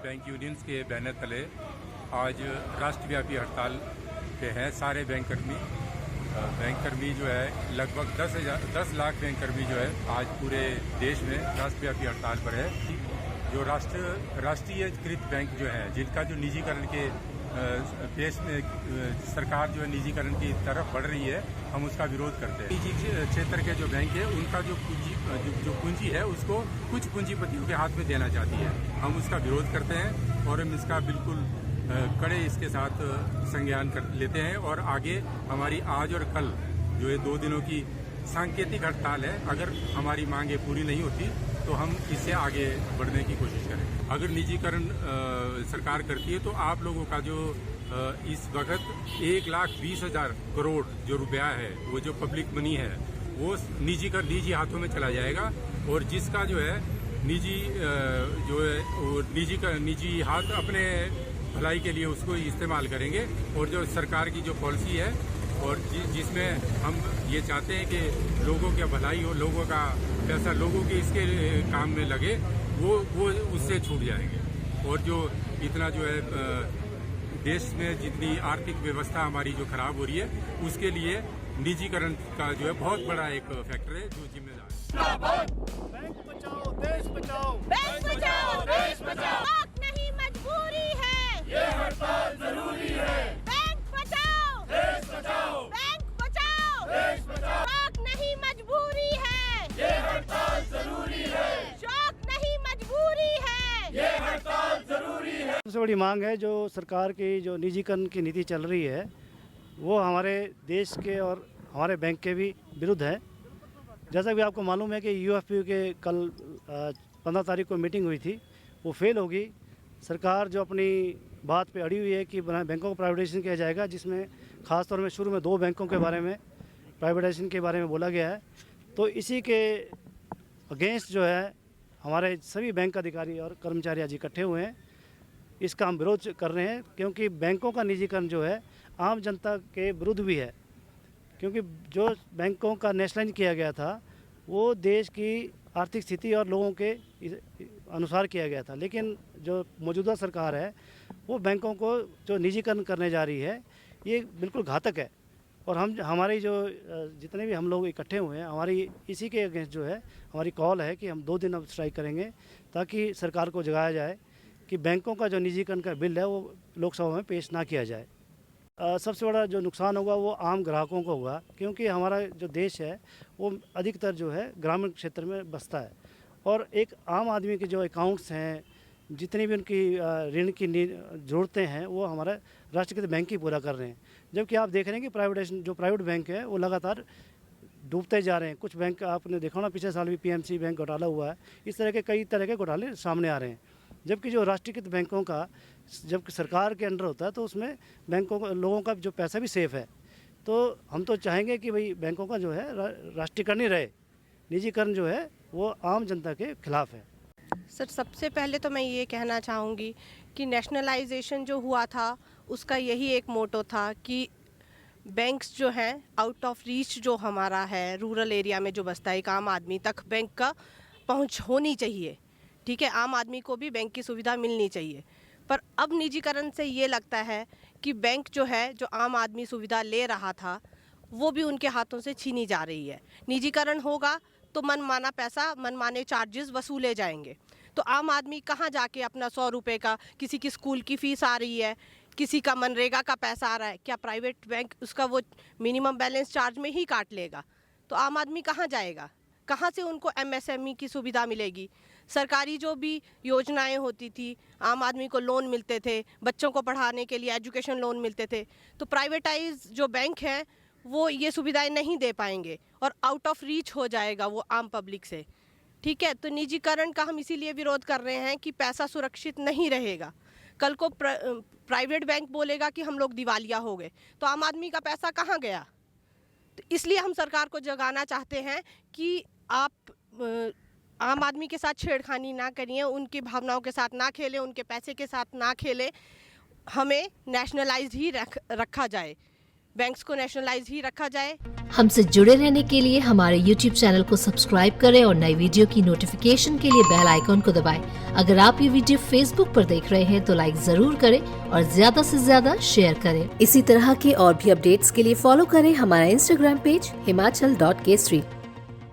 Bank unions के banner तले आज राष्ट्रव्यापी हड़ताल पे हैं सारे बैंककर्मी जो है लगभग 10 लाख बैंककर्मी जो है आज पूरे देश में राष्ट्रव्यापी हड़ताल पर है। जो राष्ट्रीयकृत बैंक जो है जिनका जो निजीकरण के देश में सरकार जो है निजीकरण की तरफ बढ़ रही है, हम उसका विरोध करते हैं। निजी क्षेत्र के जो बैंक है उनका जो पूंजी है उसको कुछ पूंजीपतियों के हाथ में देना चाहती है, हम उसका विरोध करते हैं और हम इसका बिल्कुल कड़े इसके साथ संज्ञान कर लेते हैं। और आगे हमारी आज और कल जो ये 2 दिनों की सांकेतिक हड़ताल है, अगर हमारी मांगे पूरी नहीं होती तो हम इससे आगे बढ़ने की कोशिश करेंगे। अगर निजीकरण सरकार करती है तो आप लोगों का जो इस वक्त 1,20,000 करोड़ जो रुपया है, वो जो पब्लिक मनी है, वो निजी हाथों में चला जाएगा। और जिसका जो है निजी हाथ अपने भलाई के लिए उसको इस्तेमाल करेंगे। और जो सरकार की जो पॉलिसी है और जिसमें हम ये चाहते हैं कि लोगों की भलाई हो, लोगों का पैसा लोगों के इसके काम में लगे, वो उससे छूट जाएंगे। और जो इतना जो है देश में जितनी आर्थिक व्यवस्था हमारी जो खराब हो रही है, उसके लिए निजीकरण का जो है बहुत बड़ा एक फैक्टर है जो जिम्मेदार है। बैंक बचाओ देश बचाओ, बैंक बचाओ देश बचाओ, हक नहीं मजबूरी है, ये हड़ताल जरूरी है। बैंक बचाओ देश बचाओ, बैंक बचाओ देश बचाओ, हक नहीं मजबूरी है, ये हड़ताल जरूरी है। शौक नहीं मजबूरी है, ये हड़ताल जरूरी है। सबसे बड़ी मांग है जो सरकार की जो निजीकरण की नीति चल रही है, वो हमारे देश के और हमारे बैंक के भी विरुद्ध है। जैसा कि आपको मालूम है कि यूएफपीयू के कल 15 तारीख को मीटिंग हुई थी, वो फेल होगी। सरकार जो अपनी बात पे अड़ी हुई है कि बैंकों को प्राइवेटाइजेशन किया जाएगा, जिसमें ख़ासतौर में शुरू में 2 बैंकों के बारे में प्राइवेटाइजेशन के बारे में बोला गया है। तो इसी के अगेंस्ट जो है हमारे सभी बैंक अधिकारी और कर्मचारी आज इकट्ठे हुए हैं। इसका हम विरोध कर रहे हैं क्योंकि बैंकों का निजीकरण जो है आम जनता के विरुद्ध भी है। क्योंकि जो बैंकों का नेशनलाइज किया गया था वो देश की आर्थिक स्थिति और लोगों के अनुसार किया गया था, लेकिन जो मौजूदा सरकार है वो बैंकों को जो निजीकरण करने जा रही है, ये बिल्कुल घातक है। और हमारी जो जितने भी हम लोग इकट्ठे हुए हैं, हमारी इसी के अगेंस्ट जो है हमारी कॉल है कि हम 2 दिन अब स्ट्राइक करेंगे ताकि सरकार को जगाया जाए कि बैंकों का जो निजीकरण का बिल है वो लोकसभा में पेश ना किया जाए। सबसे बड़ा जो नुकसान होगा वो आम ग्राहकों को होगा, क्योंकि हमारा जो देश है वो अधिकतर जो है ग्रामीण क्षेत्र में बसता है। और एक आम आदमी के जो अकाउंट्स हैं, जितनी भी उनकी ऋण की ज़रूरतें हैं, वो हमारा राष्ट्रीयकृत बैंक ही पूरा कर रहे हैं। जबकि आप देख रहे हैं कि प्राइवेट बैंक है वो लगातार डूबते जा रहे हैं। कुछ बैंक आपने देखा ना, पिछले साल भी पीएमसी बैंक घोटाला हुआ है। इस तरह के कई तरह के घोटाले सामने आ रहे हैं। जबकि जो राष्ट्रीयकृत बैंकों का जब सरकार के अंडर होता है तो उसमें बैंकों का लोगों का जो पैसा भी सेफ है। तो हम तो चाहेंगे कि भाई बैंकों का जो है राष्ट्रीयकरण ही रहे, निजीकरण जो है वो आम जनता के खिलाफ है। सर, सबसे पहले तो मैं ये कहना चाहूँगी कि नेशनलाइजेशन जो हुआ था उसका यही एक मोटो था कि बैंक्स जो हैं आउट ऑफ रीच जो हमारा है रूरल एरिया में जो बसता है, एक आम आदमी तक बैंक का पहुंच होनी चाहिए। ठीक है, आम आदमी को भी बैंक की सुविधा मिलनी चाहिए। पर अब निजीकरण से ये लगता है कि बैंक जो है, जो आम आदमी सुविधा ले रहा था, वो भी उनके हाथों से छीनी जा रही है। निजीकरण होगा तो मनमाना पैसा, मनमाने चार्जेस वसूले जाएंगे। तो आम आदमी कहाँ जाके अपना 100 रुपये का, किसी की स्कूल की फ़ीस आ रही है, किसी का मनरेगा का पैसा आ रहा है, क्या प्राइवेट बैंक उसका वो मिनिमम बैलेंस चार्ज में ही काट लेगा? तो आम आदमी कहाँ जाएगा? कहाँ से उनको एमएसएमई की सुविधा मिलेगी? सरकारी जो भी योजनाएं होती थी, आम आदमी को लोन मिलते थे, बच्चों को पढ़ाने के लिए एजुकेशन लोन मिलते थे। तो प्राइवेटाइज जो बैंक हैं वो ये सुविधाएं नहीं दे पाएंगे और आउट ऑफ रीच हो जाएगा वो आम पब्लिक से। ठीक है, तो निजीकरण का हम इसीलिए विरोध कर रहे हैं कि पैसा सुरक्षित नहीं रहेगा। कल को प्राइवेट बैंक बोलेगा कि हम लोग दिवालिया हो गए, तो आम आदमी का पैसा कहाँ गया? तो इसलिए हम सरकार को जगाना चाहते हैं कि आप आम आदमी के साथ छेड़खानी ना करिए, उनकी भावनाओं के साथ ना खेलें, उनके पैसे के साथ ना खेलें। हमें नेशनलाइज्ड ही रखा जाए। बैंक्स को नेशनलाइज ही रखा जाए। हमसे जुड़े रहने के लिए हमारे YouTube चैनल को सब्सक्राइब करें और नई वीडियो की नोटिफिकेशन के लिए बेल आइकॉन को दबाएं। अगर आप ये वीडियो Facebook पर देख रहे हैं तो लाइक जरूर करें और ज्यादा से ज्यादा शेयर करें। इसी तरह के और भी अपडेट्स के लिए फॉलो करें हमारा Instagram पेज himachal.kesri।